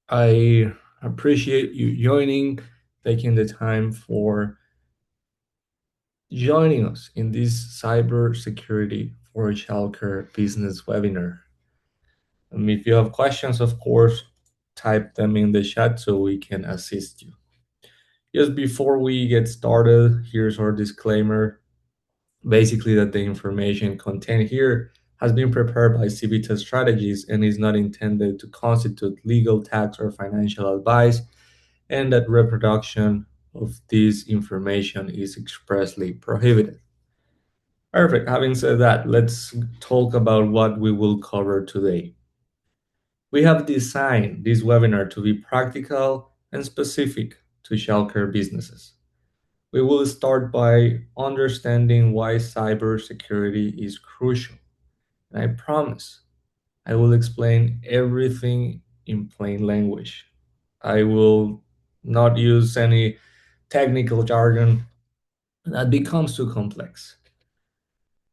I appreciate you taking the time for joining us in this cybersecurity for childcare business webinar. If you have questions, of course, type them in the chat so we can assist you. Just before we get started, here's our disclaimer. Basically, that the information contained here has been prepared by Civita Strategies and is not intended to constitute legal, tax, or financial advice, and that reproduction of this information is expressly prohibited. Perfect. Having said that, let's talk about what we will cover today. We have designed this webinar to be practical and specific to childcare businesses. We will start by understanding why cybersecurity is crucial. And I promise I will explain everything in plain language. I will not use any technical jargon that becomes too complex.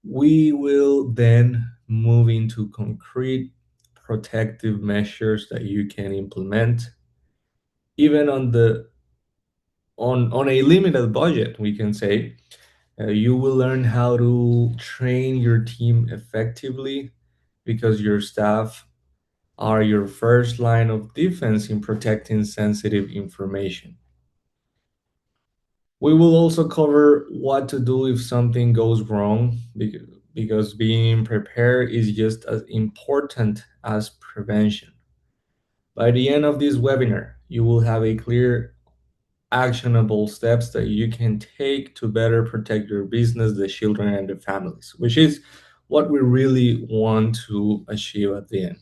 We will then move into concrete protective measures that you can implement even on a limited budget, we can say. You will learn how to train your team effectively because your staff are your first line of defense in protecting sensitive information. We will also cover what to do if something goes wrong because being prepared is just as important as prevention. By the end of this webinar, you will have a clear, actionable steps that you can take to better protect your business, the children, and the families, which is what we really want to achieve at the end.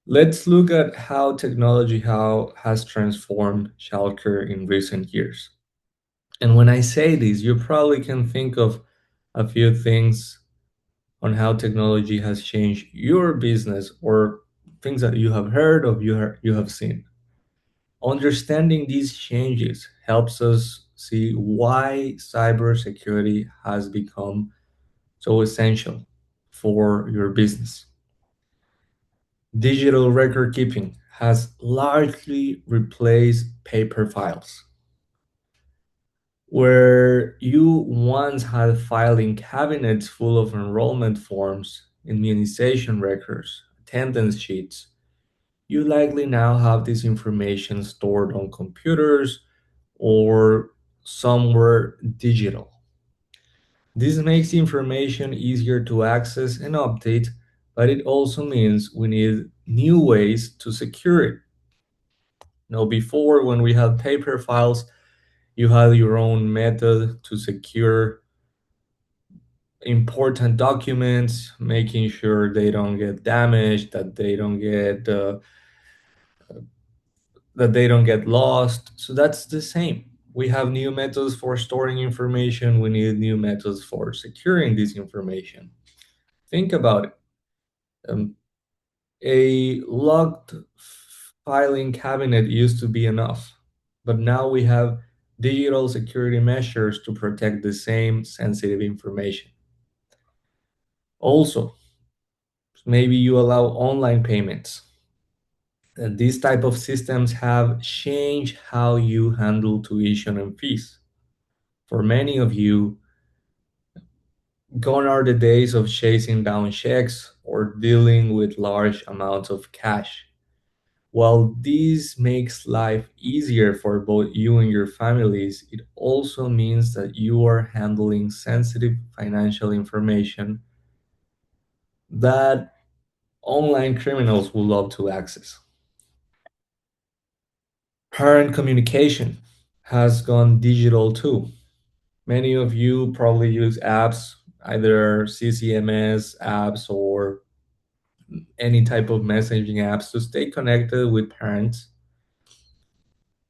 Let's look at how technology has transformed childcare in recent years. And when I say this, you probably can think of a few things on how technology has changed your business or things that you have heard of, you have seen. Understanding these changes helps us see why cybersecurity has become so essential for your business. Digital record keeping has largely replaced paper files. Where you once had filing cabinets full of enrollment forms, immunization records, attendance sheets, you likely now have this information stored on computers or somewhere digital. This makes information easier to access and update, but it also means we need new ways to secure it. Now, before, when we had paper files, you had your own method to secure important documents, making sure they don't get damaged, that they don't get lost. So that's the same. We have new methods for storing information. We need new methods for securing this information. Think about it. Um, a locked filing cabinet used to be enough, but now we have digital security measures to protect the same sensitive information. Also, maybe you allow online payments. And these type of systems have changed how you handle tuition and fees. For many of you, gone are the days of chasing down checks or dealing with large amounts of cash. While this makes life easier for both you and your families, it also means that you are handling sensitive financial information that online criminals would love to access. Parent communication has gone digital too. Many of you probably use apps, either CCMS apps or any type of messaging apps to stay connected with parents.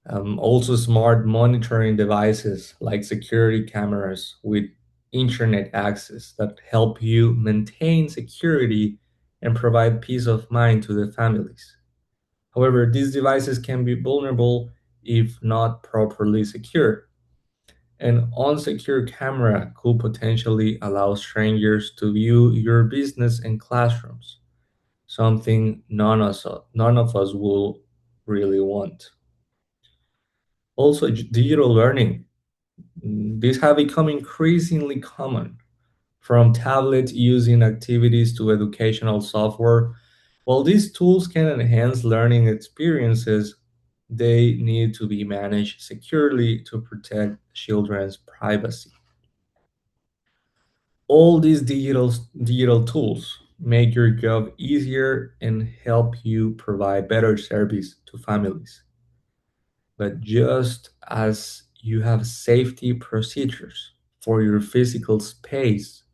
Also, smart monitoring devices like security cameras with internet access that help you maintain security and provide peace of mind to the families. However, these devices can be vulnerable if not properly secured. An unsecure camera could potentially allow strangers to view your business and classrooms. something none of us will really want. Also, digital learning. These have become increasingly common, from tablets using activities to educational software. While these tools can enhance learning experiences, they need to be managed securely to protect children's privacy. All these digital tools make your job easier and help you provide better service to families. But just as you have safety procedures for your physical space,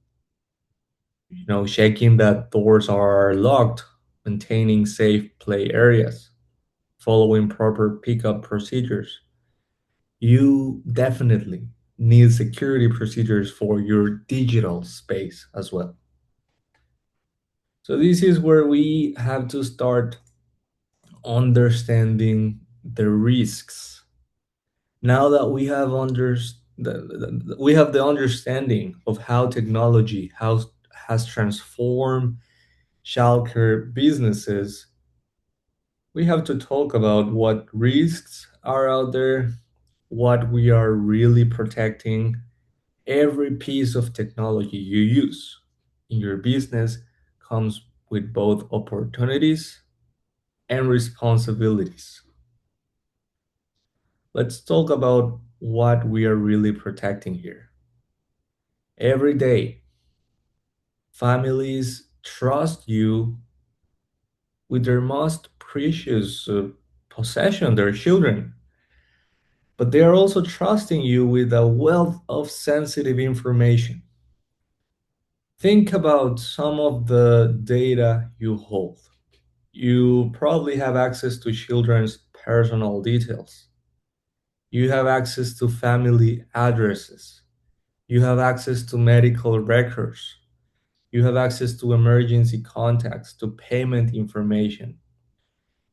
checking that doors are locked, maintaining safe play areas, following proper pickup procedures, you definitely need security procedures for your digital space as well. So this is where we have to start understanding the risks. Now that we have the understanding of how technology has transformed childcare businesses, we have to talk about what risks are out there, what we are really protecting. Every piece of technology you use in your business comes with both opportunities and responsibilities. Let's talk about what we are really protecting here. Every day, families trust you with their most precious possession, their children, but they are also trusting you with a wealth of sensitive information. Think about some of the data you hold. You probably have access to children's personal details. You have access to family addresses. You have access to medical records. You have access to emergency contacts, to payment information.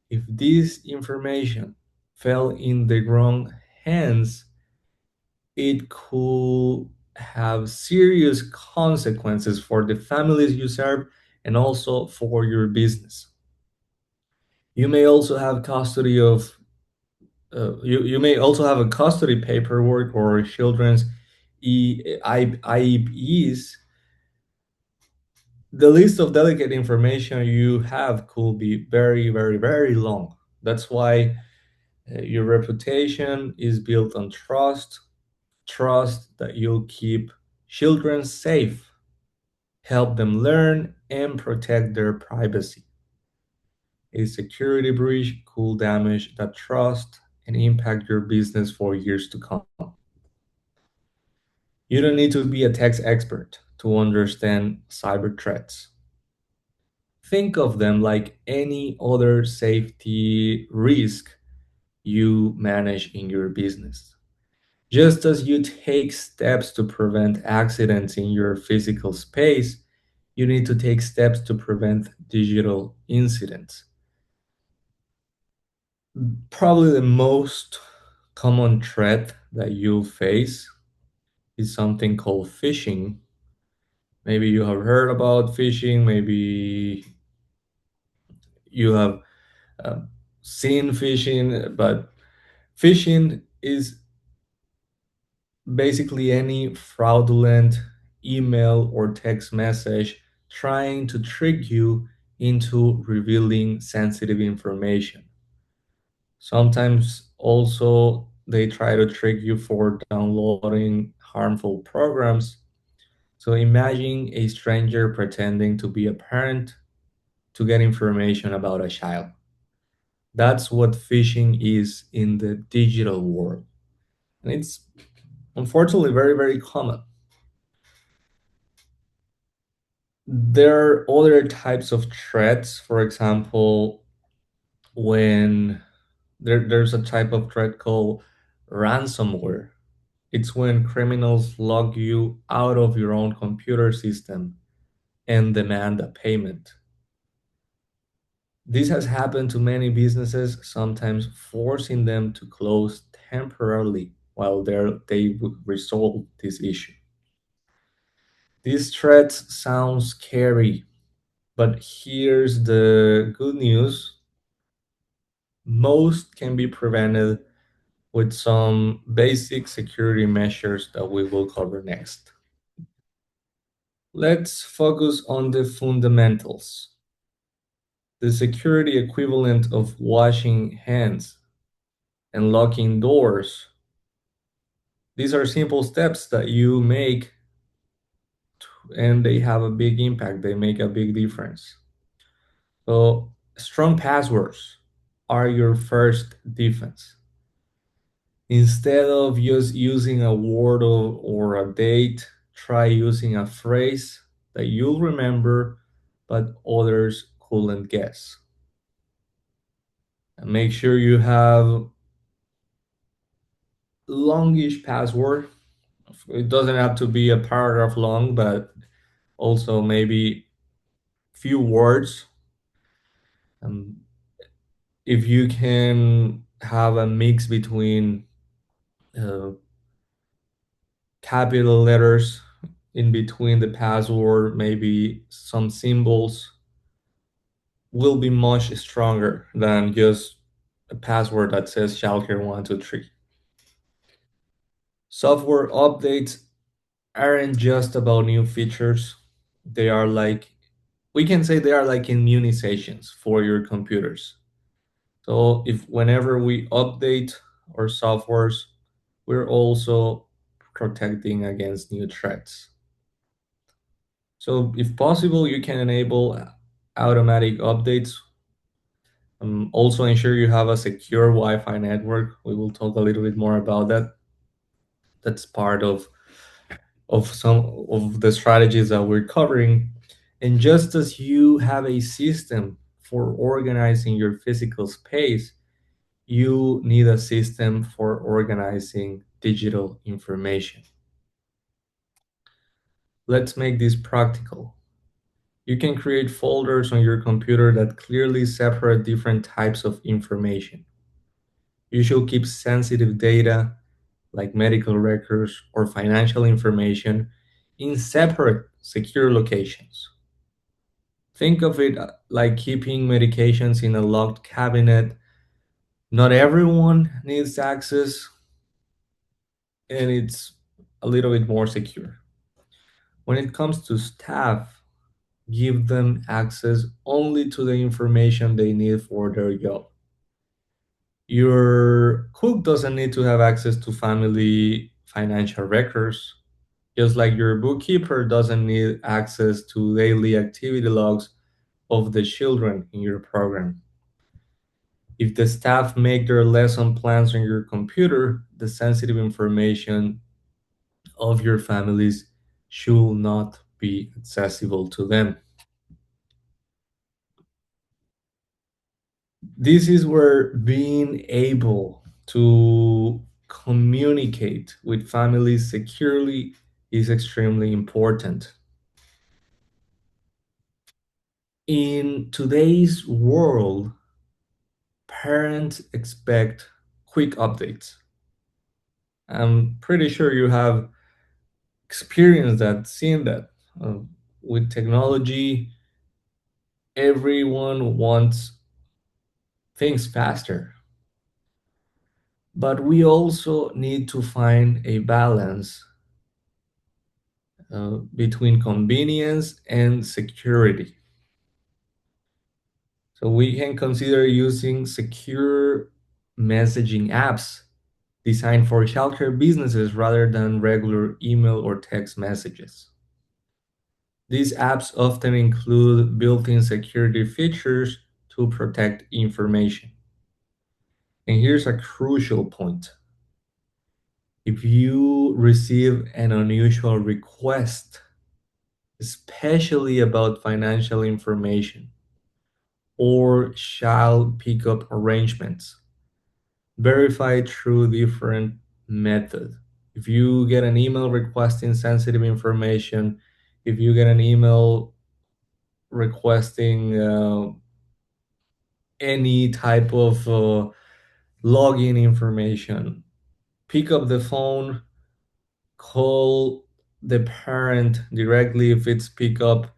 If this information fell in the wrong hands, it could have serious consequences for the families you serve and also for your business. You may also have custody of you may also have a custody paperwork or children's IEPs. The list of delicate information you have could be very, very, very long. That's why your reputation is built on trust, trust that you'll keep children safe, help them learn, and protect their privacy. A security breach could damage that trust and impact your business for years to come. You don't need to be a tech expert to understand cyber threats. Think of them like any other safety risk you manage in your business. Just as you take steps to prevent accidents in your physical space, you need to take steps to prevent digital incidents. Probably the most common threat that you'll face is something called phishing. Maybe you have heard about phishing, maybe you have uh, seen phishing, but phishing is basically any fraudulent email or text message trying to trick you into revealing sensitive information. Sometimes also they try to trick you for downloading harmful programs. So imagine a stranger pretending to be a parent to get information about a child. That's what phishing is in the digital world. And it's unfortunately very, very common. There are other types of threats. For example, when there's a type of threat called ransomware. It's when criminals log you out of your own computer system and demand a payment. This has happened to many businesses, sometimes forcing them to close temporarily while they resolve this issue. These threats sound scary, But here's the good news: most can be prevented with some basic security measures that we will cover next. Let's focus on the fundamentals. The security equivalent of washing hands and locking doors. These are simple steps that you make and they have a big impact. They make a big difference. So, strong passwords are your first defense. Instead of just using a word or a date, try using a phrase that you'll remember but others couldn't guess. And make sure you have longish password. It doesn't have to be a paragraph long, but also maybe few words. Um, if you can have a mix between uh, capital letters in between the password, maybe some symbols, will be much stronger than just a password that says Schalke123. Software updates aren't just about new features. They are like, we can say they are like immunizations for your computers. So if whenever we update our softwares, we're also protecting against new threats. So if possible, you can enable automatic updates. Also ensure you have a secure Wi-Fi network. We will talk a little bit more about that. That's part of some of the strategies that we're covering. And just as you have a system for organizing your physical space, you need a system for organizing digital information. Let's make this practical. You can create folders on your computer that clearly separate different types of information. You should keep sensitive data like medical records or financial information in separate secure locations. Think of it like keeping medications in a locked cabinet. Not everyone needs access, and it's a little bit more secure. When it comes to staff, give them access only to the information they need for their job. Your cook doesn't need to have access to family financial records, just like your bookkeeper doesn't need access to daily activity logs of the children in your program. If the staff make their lesson plans on your computer, the sensitive information of your families should not be accessible to them. This is where being able to communicate with families securely is extremely important. In today's world, parents expect quick updates. I'm pretty sure you have experienced that, seen that. With technology, everyone wants things faster. But we also need to find a balance between convenience and security. So we can consider using secure messaging apps designed for healthcare businesses rather than regular email or text messages. These apps often include built-in security features to protect information. And here's a crucial point. If you receive an unusual request, especially about financial information or child pickup arrangements, verify through different methods. If you get an email requesting sensitive information, if you get an email requesting any type of login information, pick up the phone, call the parent directly if it's pick up,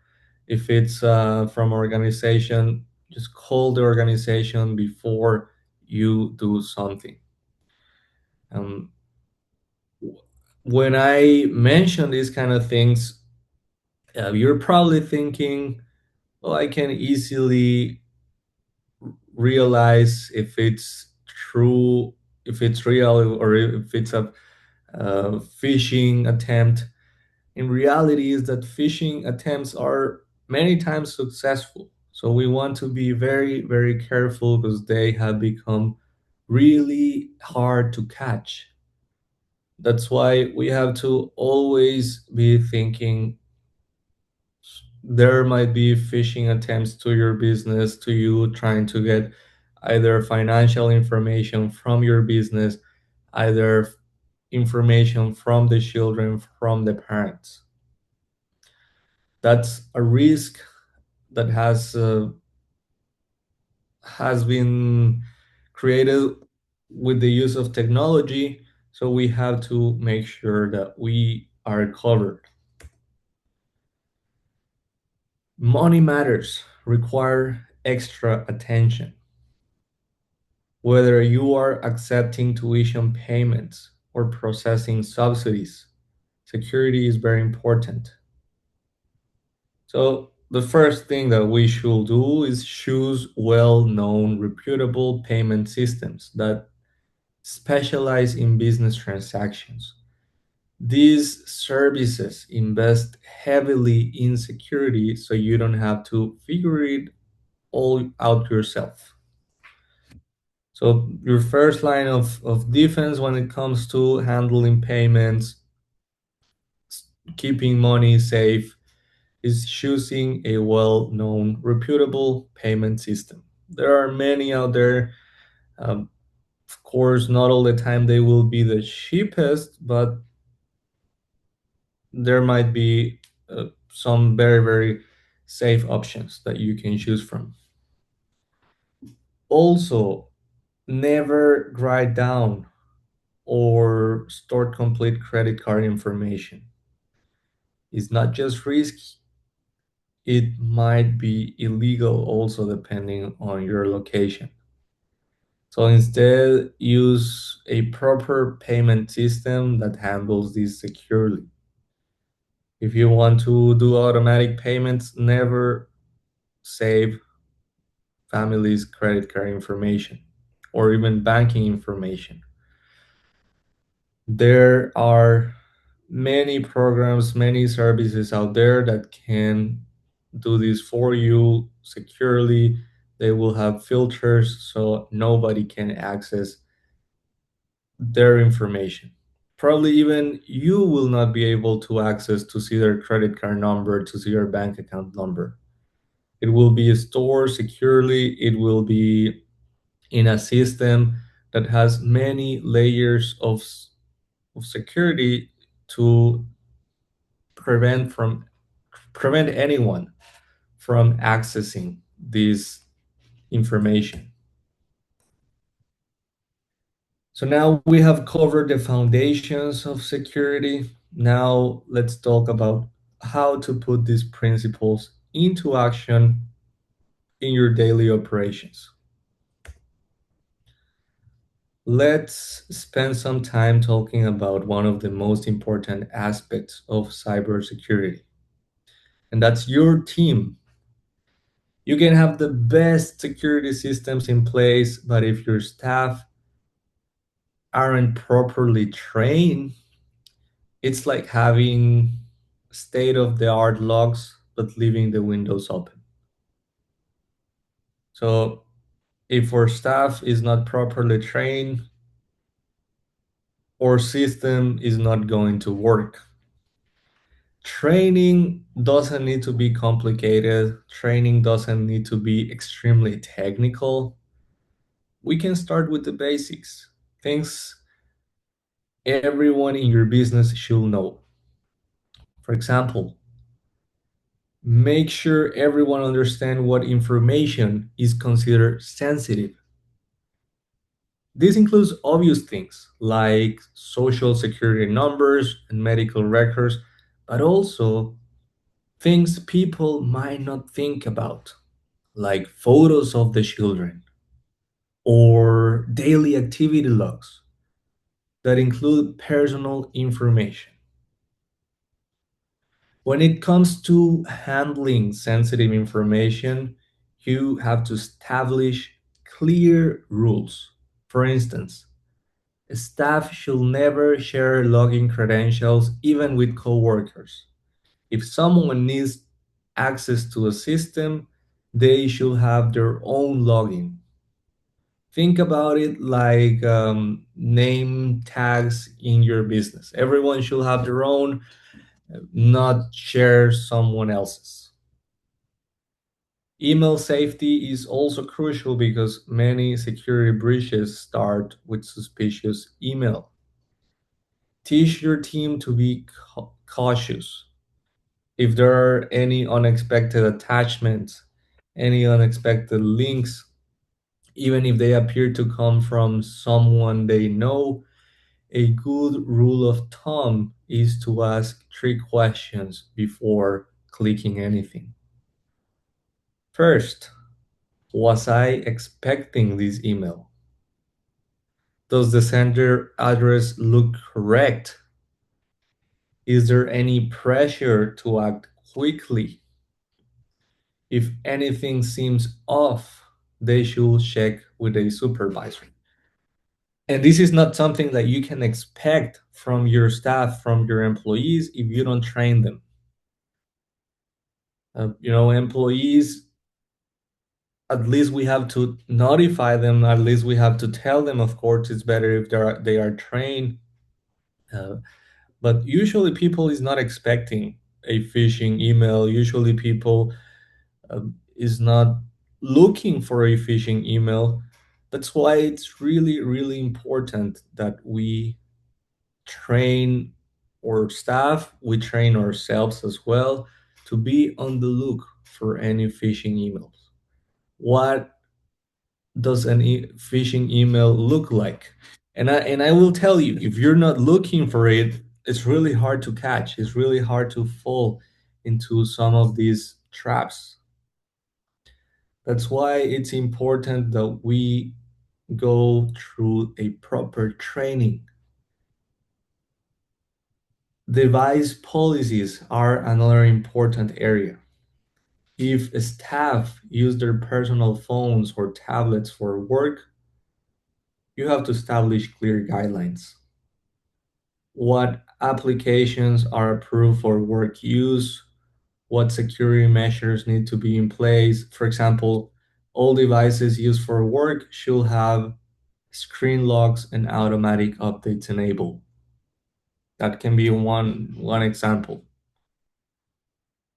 If it's from organization, just call the organization before you do something. Um, when I mention these kind of things, you're probably thinking, well, I can easily realize if it's true, if it's real, or if it's a phishing attempt. In reality, is that phishing attempts are many times successful. So we want to be very, very careful because they have become really hard to catch. That's why we have to always be thinking there might be phishing attempts to your business, to you trying to get either financial information from your business, either information from the children, from the parents. That's a risk that has been created with the use of technology. So we have to make sure that we are covered. Money matters require extra attention. Whether you are accepting tuition payments or processing subsidies, security is very important. So the first thing that we should do is choose well-known, reputable payment systems that specialize in business transactions. These services invest heavily in security so you don't have to figure it all out yourself. So your first line of defense when it comes to handling payments, keeping money safe, is choosing a well-known, reputable payment system. There are many out there. Um, of course, not all the time they will be the cheapest, but there might be some very, very safe options that you can choose from. Also, never write down or store complete credit card information. It's not just risky, it might be illegal also depending on your location. So instead, use a proper payment system that handles this securely. If you want to do automatic payments, never save family's credit card information or even banking information. There are many programs, many services out there that can do this for you securely. They will have filters so nobody can access their information. Probably even you will not be able to access to see their credit card number, to see their bank account number. It will be stored securely. It will be in a system that has many layers of security to prevent from prevent anyone from accessing this information. So now we have covered the foundations of security. Now let's talk about how to put these principles into action in your daily operations. Let's spend some time talking about one of the most important aspects of cybersecurity, and that's your team. You can have the best security systems in place, but if your staff aren't properly trained, it's like having state of the art logs but leaving the windows open. So if our staff is not properly trained, our system is not going to work. Training doesn't need to be complicated. Training doesn't need to be extremely technical. We can start with the basics, things everyone in your business should know. For example, make sure everyone understands what information is considered sensitive. This includes obvious things like social security numbers and medical records, but also Things people might not think about, like photos of the children or daily activity logs that include personal information. When it comes to handling sensitive information, you have to establish clear rules. For instance, staff should never share login credentials even with coworkers. If someone needs access to a system, they should have their own login. Think about it like name tags in your business. Everyone should have their own, not share someone else's. Email safety is also crucial because many security breaches start with suspicious email. Teach your team to be cautious. If there are any unexpected attachments, any unexpected links, even if they appear to come from someone they know, a good rule of thumb is to ask three questions before clicking anything. First, was I expecting this email? Does the sender address look correct? Is there any pressure to act quickly? If anything seems off, they should check with a supervisor. And this is not something that you can expect from your staff, from your employees, if you don't train them. Employees, at least we have to notify them, at least we have to tell them. Of course, it's better if they are trained. Uh, but usually people is not expecting a phishing email. Usually people is not looking for a phishing email. That's why it's really, really important that we train our staff, we train ourselves as well to be on the look for any phishing emails. What does an phishing email look like? And I will tell you, if you're not looking for it, it's really hard to catch. It's really hard to fall into some of these traps. That's why it's important that we go through a proper training. Device policies are another important area. If staff use their personal phones or tablets for work, you have to establish clear guidelines. What applications are approved for work use? What security measures need to be in place? For example, all devices used for work should have screen locks and automatic updates enabled. That can be one example.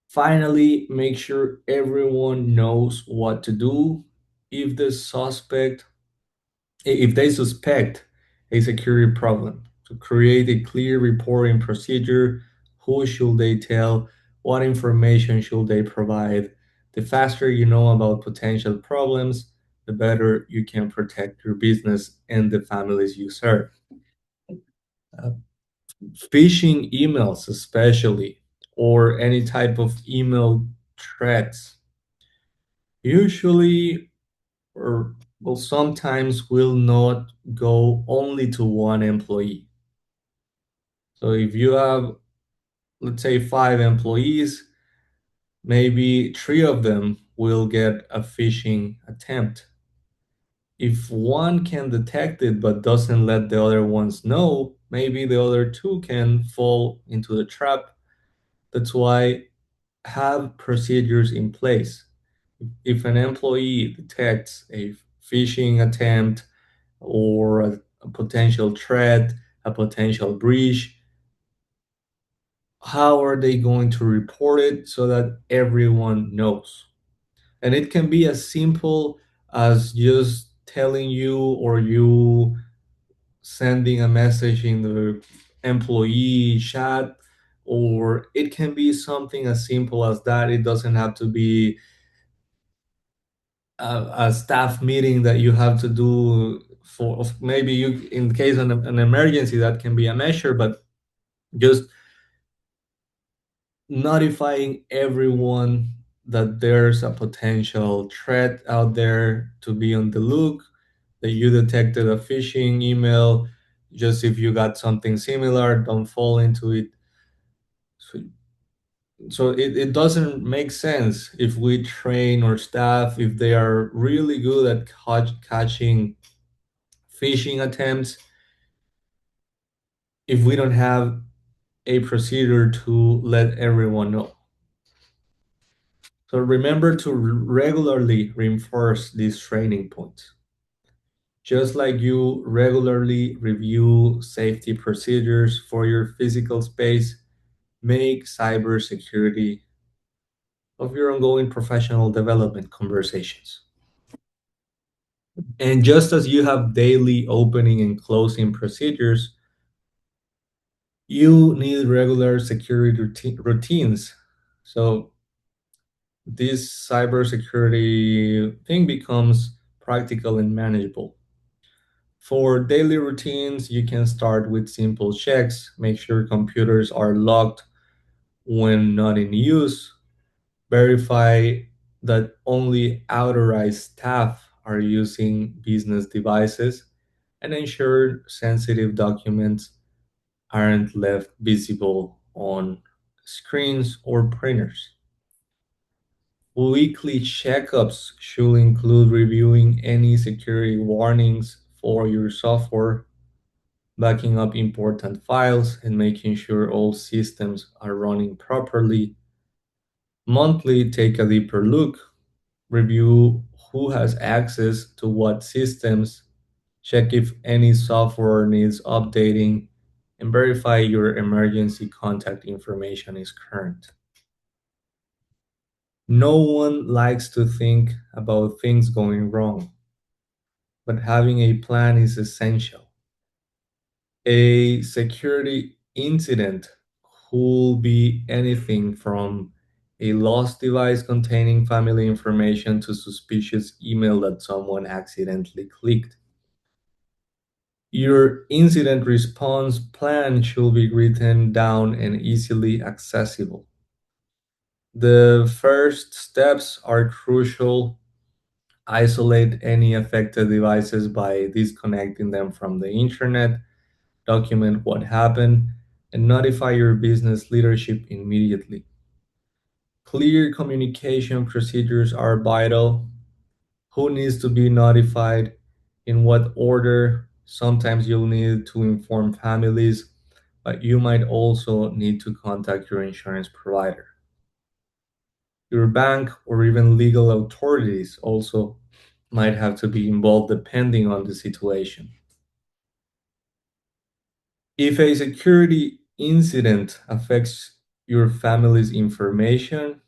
Finally, make sure everyone knows what to do if they suspect a security problem. To create a clear reporting procedure, who should they tell, what information should they provide. The faster you know about potential problems, the better you can protect your business and the families you serve. Uh, Phishing emails, especially, or any type of email threats, usually or well, sometimes will not go only to one employee. So if you have, let's say, 5 employees, maybe 3 of them will get a phishing attempt. If one can detect it but doesn't let the other ones know, maybe the other two can fall into the trap. That's why have procedures in place. If an employee detects a phishing attempt or a potential threat, a potential breach, how are they going to report it so that everyone knows? And it can be as simple as just telling you or you sending a message in the employee chat, or it can be something as simple as that. It doesn't have to be a staff meeting that you have to do for maybe you in case of an emergency that can be a measure, but just notifying everyone that there's a potential threat out there to be on the look, that you detected a phishing email. Just if you got something similar, don't fall into it. So, it doesn't make sense if we train our staff, if they are really good at catching phishing attempts, if we don't have a procedure to let everyone know. So remember to regularly reinforce these training points. Just like you regularly review safety procedures for your physical space, make cybersecurity of your ongoing professional development conversations. And just as you have daily opening and closing procedures, you need regular security routines. So this cybersecurity thing becomes practical and manageable. For daily routines, you can start with simple checks. Make sure computers are locked when not in use. Verify that only authorized staff are using business devices, and ensure sensitive documents aren't left visible on screens or printers. Weekly checkups should include reviewing any security warnings for your software, backing up important files, and making sure all systems are running properly. Monthly, take a deeper look, review who has access to what systems, check if any software needs updating, and verify your emergency contact information is current. No one likes to think about things going wrong, but having a plan is essential. A security incident could be anything from a lost device containing family information to suspicious email that someone accidentally clicked. Your incident response plan should be written down and easily accessible. The first steps are crucial. Isolate any affected devices by disconnecting them from the internet, document what happened, and notify your business leadership immediately. Clear communication procedures are vital. Who needs to be notified, in what order? Sometimes you'll need to inform families, but you might also need to contact your insurance provider. Your bank or even legal authorities also might have to be involved depending on the situation. If a security incident affects your family's information,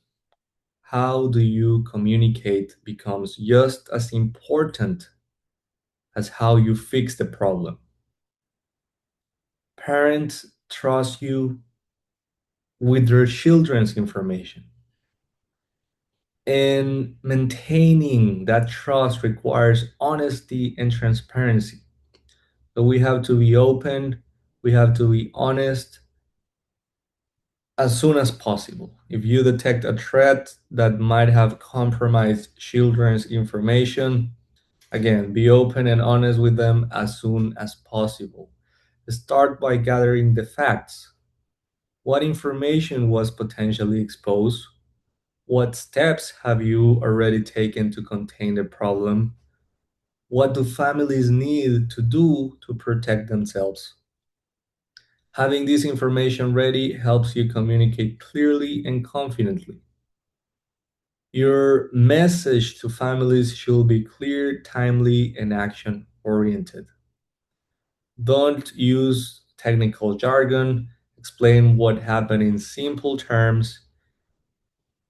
how do you communicate becomes just as important as how you fix the problem. Parents trust you with their children's information, and maintaining that trust requires honesty and transparency. So we have to be open, we have to be honest as soon as possible. If you detect a threat that might have compromised children's information, again, be open and honest with them as soon as possible. Start by gathering the facts. What information was potentially exposed? What steps have you already taken to contain the problem? What do families need to do to protect themselves? Having this information ready helps you communicate clearly and confidently. Your message to families should be clear, timely, and action oriented. Don't use technical jargon. Explain what happened in simple terms,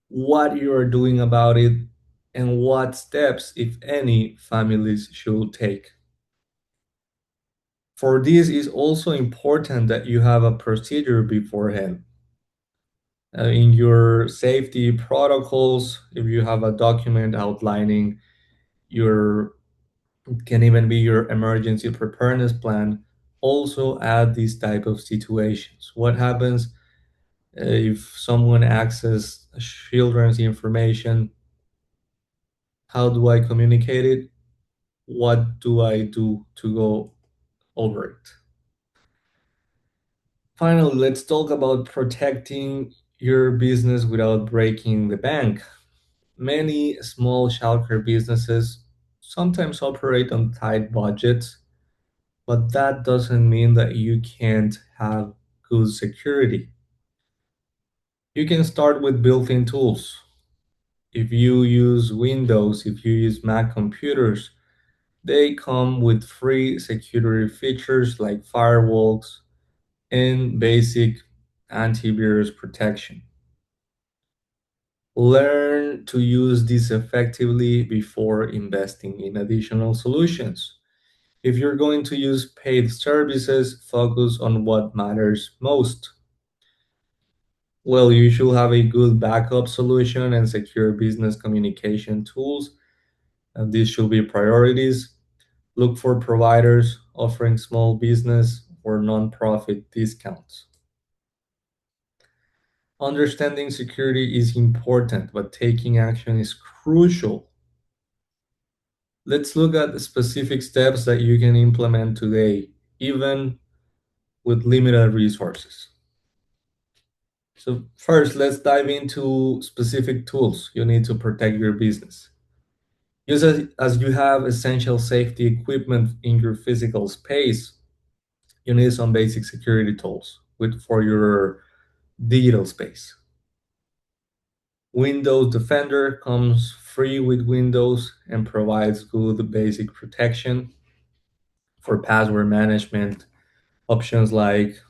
what you are doing about it, and what steps, if any, families should take. For this, is also important that you have a procedure beforehand. In your safety protocols, if you have a document outlining your, can even be your emergency preparedness plan, also add these type of situations. What happens If someone accesses children's information, how do I communicate it? What do I do to go over it? Finally, let's talk about protecting your business without breaking the bank. Many small childcare businesses sometimes operate on tight budgets, but that doesn't mean that you can't have good security. You can start with built-in tools. If you use Windows, if you use Mac computers, they come with free security features like firewalls and basic antivirus protection. Learn to use this effectively before investing in additional solutions. If you're going to use paid services, focus on what matters most. Well, you should have a good backup solution and secure business communication tools, and these should be priorities. Look for providers offering small business or nonprofit discounts. Understanding security is important, but taking action is crucial. Let's look at the specific steps that you can implement today, even with limited resources. So, first, let's dive into specific tools you need to protect your business. Just as you have essential safety equipment in your physical space, you need some basic security tools for your digital space. Windows Defender comes free with Windows and provides good basic protection for password management. Options like,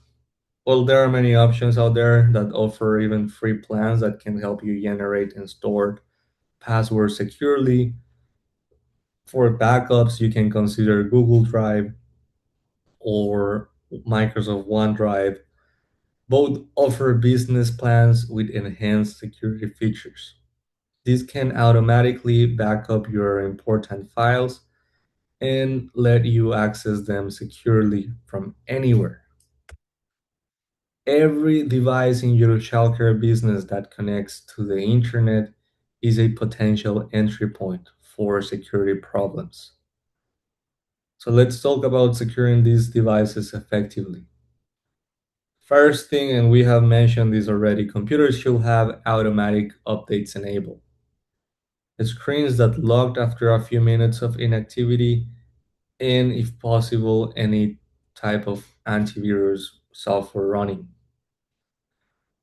well, there are many options out there that offer even free plans that can help you generate and store passwords securely. For backups, you can consider Google Drive or Microsoft OneDrive. Both offer business plans with enhanced security features. This can automatically back up your important files and let you access them securely from anywhere. Every device in your childcare business that connects to the internet is a potential entry point for security problems. So let's talk about securing these devices effectively. First thing, and we have mentioned this already, computers should have automatic updates enabled. Screens that locked after a few minutes of inactivity, and if possible, any type of antivirus software running.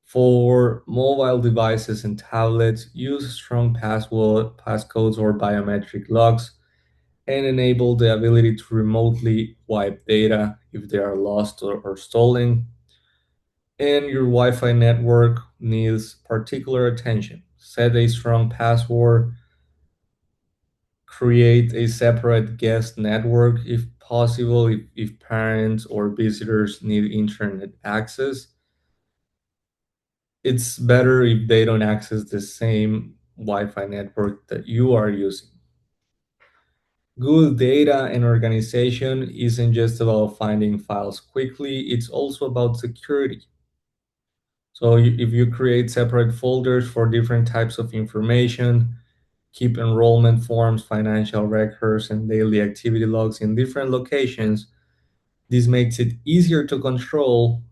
For mobile devices and tablets, use strong passcodes or biometric locks and enable the ability to remotely wipe data if they are lost or stolen. And your Wi Fi network needs particular attention. Set a strong password, create a separate guest network if possible, if parents or visitors need internet access. It's better if they don't access the same Wi-Fi network that you are using. Good data and organization isn't just about finding files quickly, it's also about security. So if you create separate folders for different types of information, keep enrollment forms, financial records, and daily activity logs in different locations, this makes it easier to control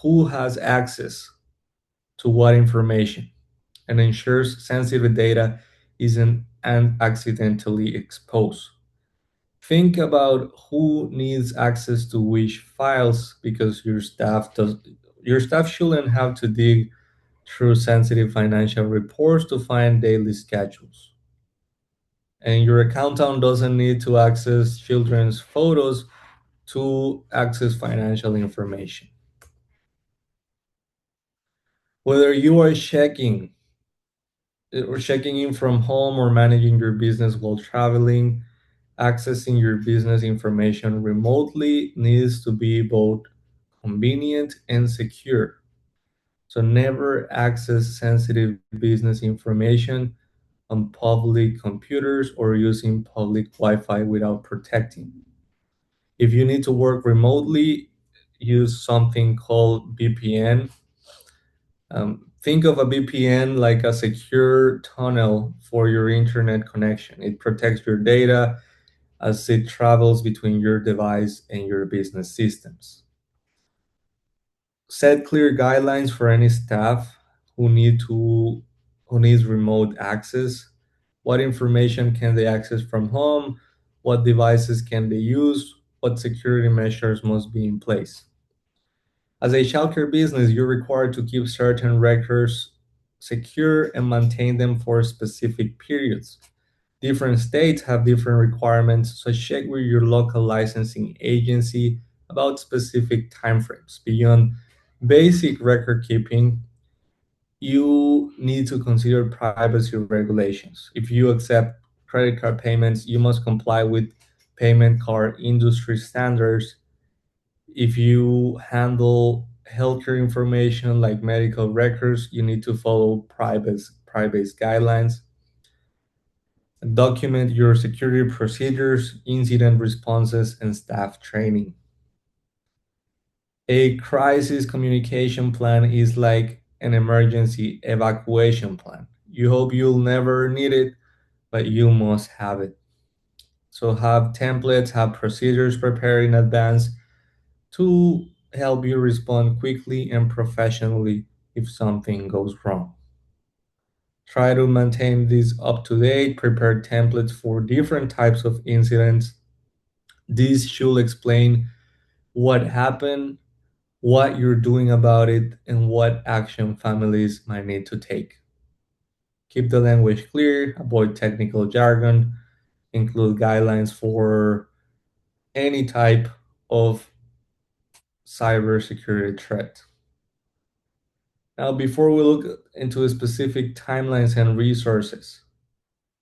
who has access to what information and ensures sensitive data isn't accidentally exposed. Think about who needs access to which files because your staff shouldn't have to dig through sensitive financial reports to find daily schedules. And your accountant doesn't need to access children's photos to access financial information. Whether you are checking in from home or managing your business while traveling, accessing your business information remotely needs to be both convenient and secure. So never access sensitive business information on public computers or using public Wi-Fi without protecting. If you need to work remotely, use something called VPN Think of a VPN like a secure tunnel for your internet connection. It protects your data as it travels between your device and your business systems. Set clear guidelines for any staff who need to who needs remote access. What information can they access from home? What devices can they use? What security measures must be in place? As a childcare business, you're required to keep certain records secure and maintain them for specific periods. Different states have different requirements, so check with your local licensing agency about specific timeframes. Beyond basic record keeping, you need to consider privacy regulations. If you accept credit card payments, you must comply with payment card industry standards. If you handle healthcare information like medical records, you need to follow privacy guidelines. Document your security procedures, incident responses, and staff training. A crisis communication plan is like an emergency evacuation plan. You hope you'll never need it, but you must have it. So, have templates, have procedures prepared in advance to help you respond quickly and professionally if something goes wrong. Try to maintain these up to date, prepare templates for different types of incidents. These should explain what happened, what you're doing about it, and what action families might need to take. Keep the language clear, avoid technical jargon, include guidelines for any type of cybersecurity threat. Now, before we look into specific timelines and resources,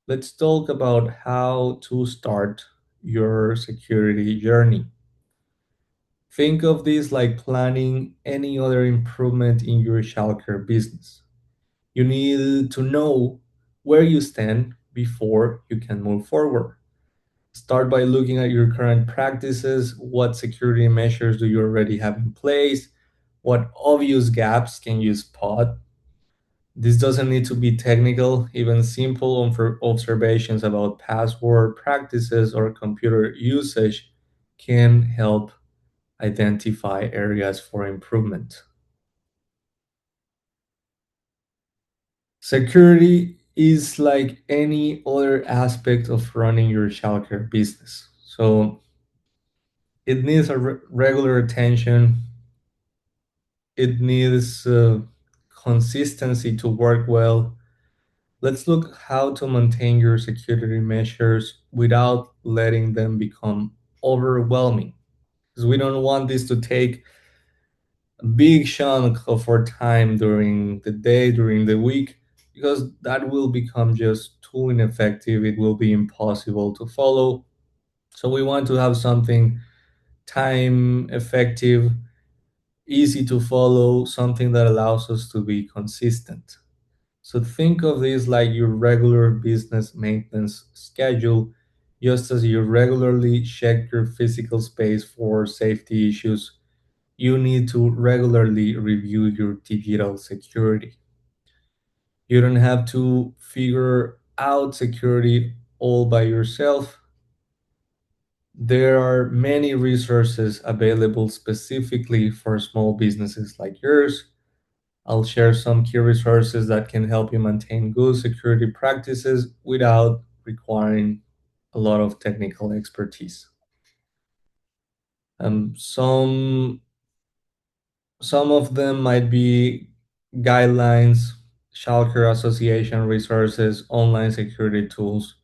let's talk about how to start your security journey. Think of this like planning any other improvement in your childcare business. You need to know where you stand before you can move forward. Start by looking at your current practices. What security measures do you already have in place? What obvious gaps can you spot? This doesn't need to be technical, even simple observations about password practices or computer usage can help identify areas for improvement. Security is like any other aspect of running your childcare business. So it needs a regular attention, it needs consistency to work well. Let's look how to maintain your security measures without letting them become overwhelming. Because we don't want this to take a big chunk of our time during the day, during the week, because that will become just too ineffective. It will be impossible to follow. So we want to have something time effective, easy to follow, something that allows us to be consistent. So think of this like your regular business maintenance schedule, just as you regularly check your physical space for safety issues. You need to regularly review your digital security. You don't have to figure out security all by yourself. There are many resources available specifically for small businesses like yours. I'll share some key resources that can help you maintain good security practices without requiring a lot of technical expertise. Some of them might be guidelines, childcare association resources, online security tools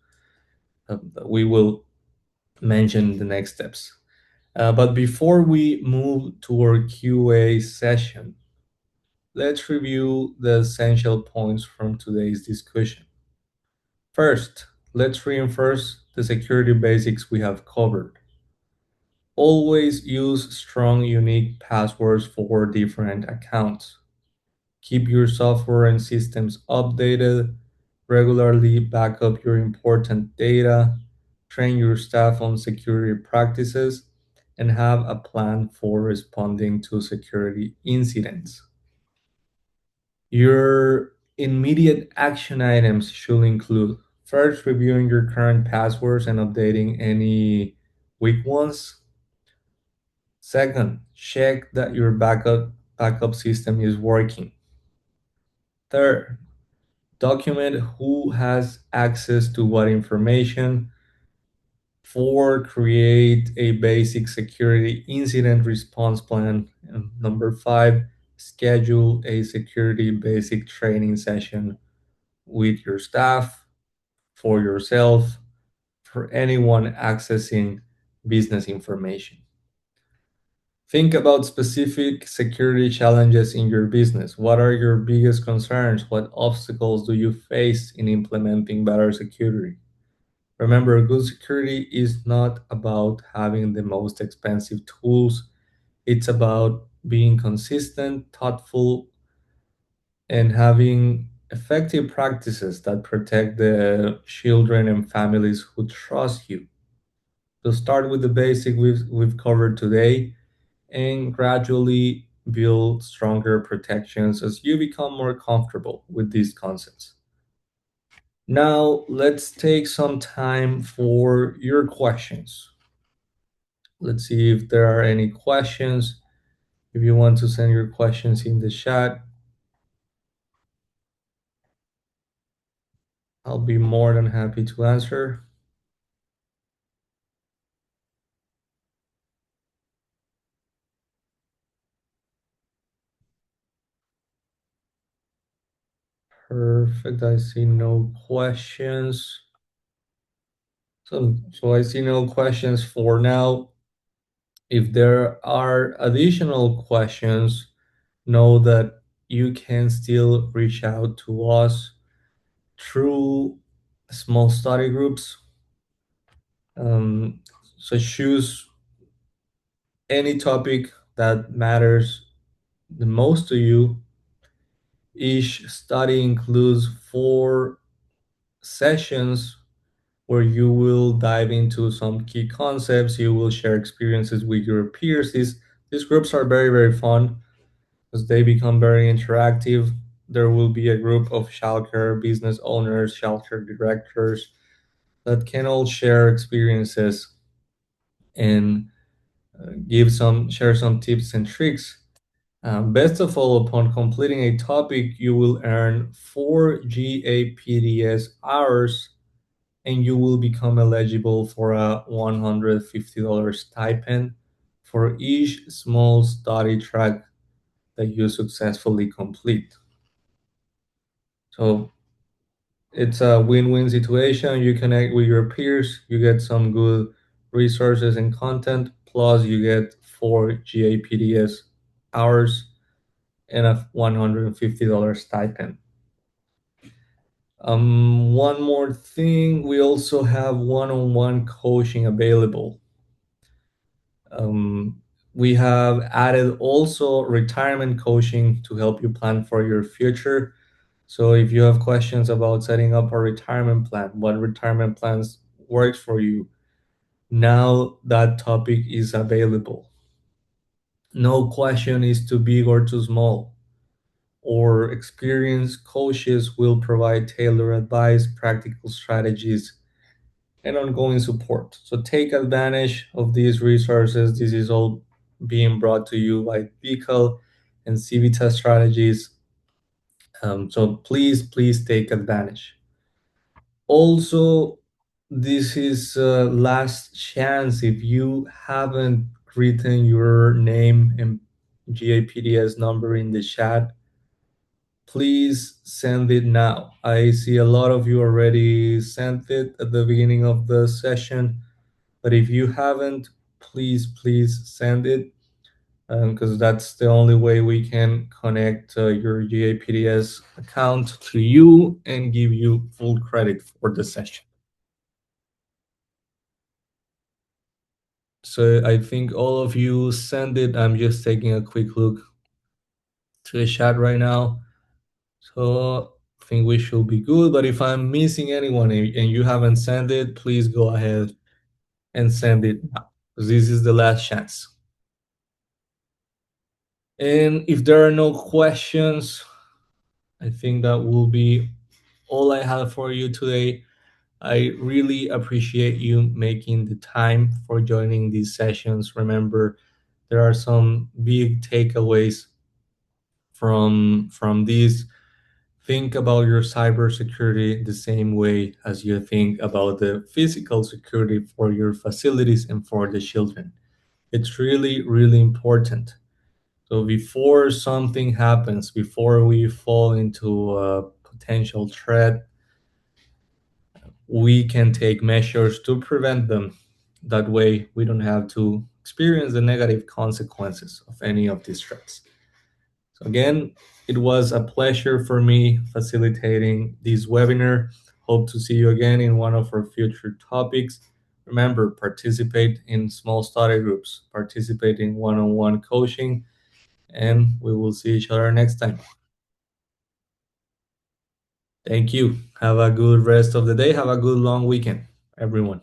that we will mention in the next steps. But before we move to our QA session, let's review the essential points from today's discussion. First, let's reinforce the security basics we have covered. Always use strong, unique passwords for different accounts. Keep your software and systems updated. Regularly back up your important data. Train your staff on security practices and have a plan for responding to security incidents. Your immediate action items should include first reviewing your current passwords and updating any weak ones. Second, check that your backup system is working. Third, document who has access to what information. Four, create a basic security incident response plan. And number five, schedule a security basic training session with your staff, for yourself, for anyone accessing business information. Think about specific security challenges in your business. What are your biggest concerns? What obstacles do you face in implementing better security? Remember, good security is not about having the most expensive tools, it's about being consistent, thoughtful, and having effective practices that protect the children and families who trust you. So start with the basic we've covered today and gradually build stronger protections as you become more comfortable with these concepts. Now, let's take some time for your questions. Let's see if there are any questions. If you want to send your questions in the chat, I'll be more than happy to answer. Perfect. I see no questions. So I see no questions for now. If there are additional questions, know that you can still reach out to us through small study groups. Um, so choose any topic that matters the most to you. Each study includes 4 sessions where you will dive into some key concepts. You will share experiences with your peers. These groups are very, very fun as they become very interactive. There will be a group of shelter business owners, shelter directors that can all share experiences and share some tips and tricks. Best of all, upon completing a topic, you will earn 4 GAPDS hours and you will become eligible for a $150 stipend for each small study track that you successfully complete. So it's a win-win situation. You connect with your peers, you get some good resources and content, plus you get 4 GAPDS hours and a $150 stipend. One more thing, we also have one-on-one coaching available. Um, we have added also retirement coaching to help you plan for your future. So if you have questions about setting up a retirement plan, what retirement plans works for you, now that topic is available. No question is too big or too small. Or experienced coaches will provide tailored advice, practical strategies, and ongoing support. So take advantage of these resources. This is all being brought to you by Vical and Civita Strategies. So please take advantage. Also, this is last chance. If you haven't written your name and GAPDS number in the chat, please send it now. I see a lot of you already sent it at the beginning of the session, but if you haven't, please send it because that's the only way we can connect your GAPDS account to you and give you full credit for the session. So I think all of you send it. I'm just taking a quick look to the chat right now. So I think we should be good. But if I'm missing anyone and you haven't sent it, please go ahead and send it now, because this is the last chance. And if there are no questions, I think that will be all I have for you today. I really appreciate you making the time for joining these sessions. Remember, there are some big takeaways from these. Think about your cybersecurity the same way as you think about the physical security for your facilities and for the children. It's really, really important. So before something happens, before we fall into a potential threat, we can take measures to prevent them. That way, we don't have to experience the negative consequences of any of these threats. So again, it was a pleasure for me facilitating this webinar. Hope to see you again in one of our future topics. Remember, participate in small study groups, participate in one-on-one coaching, and we will see each other next time. Thank you. Have a good rest of the day. Have a good long weekend, everyone.